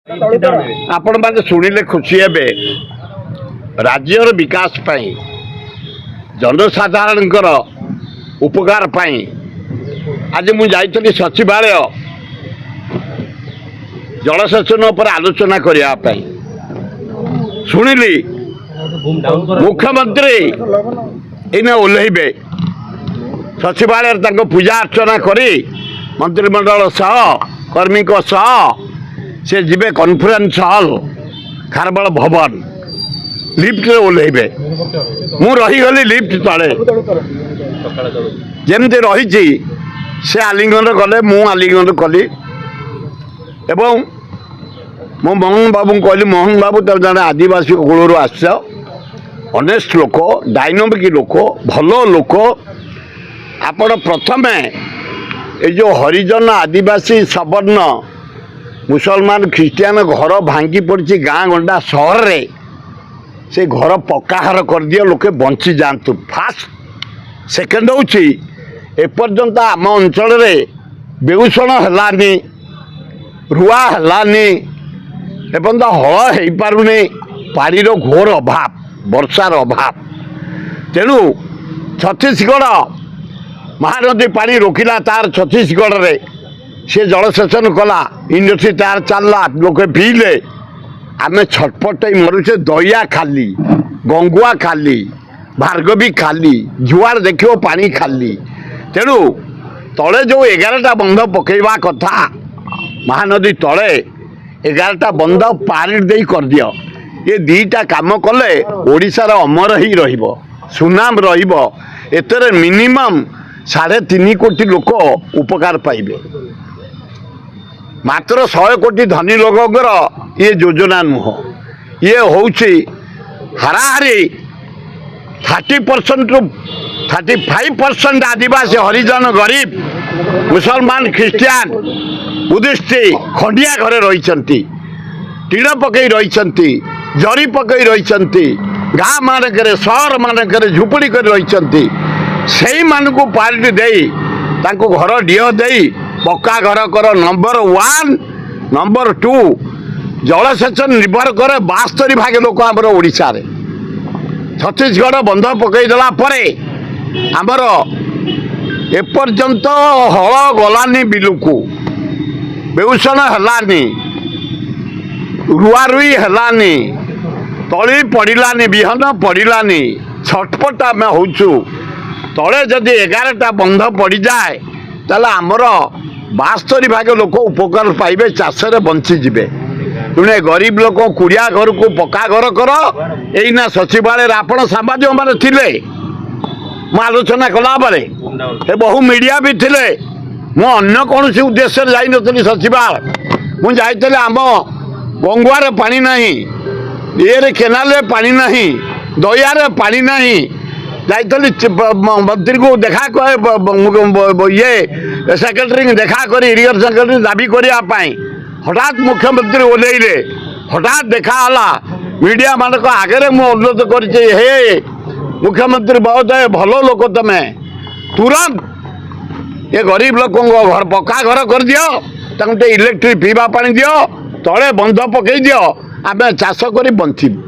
आपण मैंने शुणिले खुशी हे राज्यर विकास पाई जनसाधारण उपकार पाई आज मुझे जाइली सचिवालय जलसेचन पर आलोचना करने शुणिली मुख्यमंत्री इन ओह्लैबे सचिवालय पूजा अर्चना करी मंत्रिमंडल सह कर्मी सह से जीवे कॉन्फ्रेंस हॉल खारबल भवन लिफ्ट ओह्लैबे मु रहीगली लिफ्ट तले जमती रही से आलिंगन कले मु आलिंगन कली एवं मो मोहन बाबू कहली मोहन बाबू तुम जन आदिवासी कूलर आस ऑनेस्ट लोक डायनामिक लोक भल लोक आपण प्रथम ये जो हरिजन आदिवासी सवर्ण मुसलमान ख्रीस्टियान घर भांगी पड़ी गाँ गंडा सहर रे से घर पक्का घर कर दिया लोके बंची जातु फास्ट सेकेंड हूँ एपर्यंत आम अंचल बेउषण है रुआ है एपर्यंत हल हो पारुनी पानीर घोर अभाव वर्षार अभाव तेणु छत्तीसगढ़ महानदी पानी रोकिला तार छत्तीसगढ़ रे से जलसेचन कला इंडस्ट्री तार चलला लोके पीले आमे छटपट मरुचे दया खाली गंगुआ खाली भार्गवी खाली जुआर देखो पानी खाली तेणु तले जो 11टा बंध पकेवा कथा महानदी तले 11टा बंध पानी दे कर दियो ये दीटा काम कले ओडिशार अमर ही रहिबो सुनाम रहिबो एतरे मिनिमम 3.5 कोटी लोक उपकार पाइबे मात्र 100 कोटी धनी लोकंर ये योजना नुह ये हूँ हाराहारी 30% रु 35% आदिवासी हरिजन गरीब मुसलमान ख्रीस्टियान बुद्धिस्ट खंडिया घरे रही टीण पकई रही जरी पकई रही गाँ मानक सहर मानक झुपड़ी कर रही से मानू पार्टी दे घर डीह दे पक्का घर कर नंबर 1 नंबर 2 जलसेचन निर्भर करे 72 भाग लोक आमर ओडिशा रे छत्तीसगढ़ बंध पकईदेला आमर एपर्यंत हल गलानी बिलुकु बेउषण है रुआ रुई है तली पड़ानी विहन पड़ानी छटपट आम होचु तले जदि 11टा बंध पड़ जाए ताला आमर 72 भाग लोक उपकार पाइबे चाषे बंचीजे तुणे गरीब लोक कुड़िया घर को पक्का घर कर यहीना सचिवालय आपण सामाजिक मैंने थिले मु आलोचना कला बेले बहु मीडिया भी थिले मु अन्य कौन उद्देश्य जाइनी सचिवालय मु जाइली आम गंगुआर पानी नहीं ये केनाल पानी नहीं दयार पानी नहीं जाइली मंत्री को देखा ये सेक्रेटरी देखा कर इरिगेशन सेक्रेटरी दाबी करने हठात मुख्यमंत्री ओह्लैले हठात देखाला मीडिया मान आगे मु अनुरोध कर मुख्यमंत्री महोदय भल लोक तमें तुरंत ये गरीब लोक घर पक्का घर कर दियो इलेक्ट्रिक पीवा पानी दियो तले बंध पकई दियो आम चाष कर बंचीबू